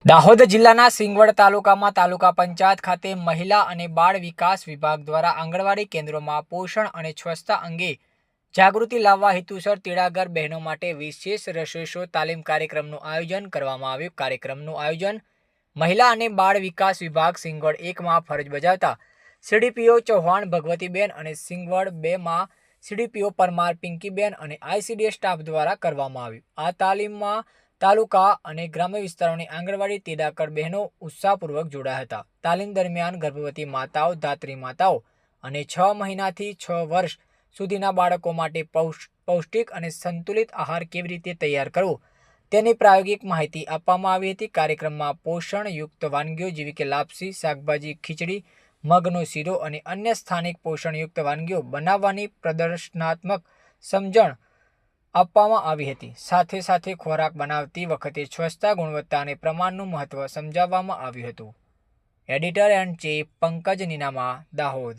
દાહોદ જિલ્લાના સિંગવડ તાલુકામાં તાલુકા પંચાયત ખાતે મહિલા અને બાળ વિકાસ વિભાગ દ્વારા આંગણવાડી કેન્દ્રોમાં પોષણ અને સ્વચ્છતા અંગે જાગૃતિ લાવવા હેતુસર તેડાગર બહેનો માટે વિશેષ રસોઈ શો તાલીમ કાર્યક્રમનું આયોજન કરવામાં આવ્યું। કાર્યક્રમનું આયોજન મહિલા અને બાળ વિકાસ વિભાગ સિંગવડ 1માં ફરજ બજાવતા સીડીપીઓ ચૌહાણ ભગવતીબેન અને સિંગવડ 2માં સીડીપીઓ પરમાર પિંકીબેન અને આઈસીડીએસ સ્ટાફ દ્વારા કરવામાં આવ્યું। આ તાલીમમાં તાલુકા અને ગ્રામ્ય વિસ્તારોની આંગણવાડી તેડાગર બહેનો ઉત્સાહપૂર્વક જોડાયા હતા। તાલીમ દરમિયાન ગર્ભવતી માતાઓ, ધાત્રી માતાઓ અને 6 મહિનાથી 6 વર્ષ સુધીના બાળકો માટે પૌષ્ટિક અને સંતુલિત આહાર કેવી રીતે તૈયાર કરવો તેની પ્રાયોગિક માહિતી આપવામાં આવી હતી। કાર્યક્રમમાં પોષણયુક્ત વાનગીઓ જેવી કે લાપસી, શાકભાજી ખીચડી, મગનો શીરો અને અન્ય સ્થાનિક પોષણયુક્ત વાનગીઓ બનાવવાની પ્રદર્શનાત્મક સમજણ આપવામાં આવી હતી। સાથે સાથે ખોરાક બનાવતી વખતે સ્વચ્છતા, ગુણવત્તા અને પ્રમાણનું મહત્વ સમજાવવામાં આવ્યું હતું। Editor and chief Pankaj Ninama, Dahod.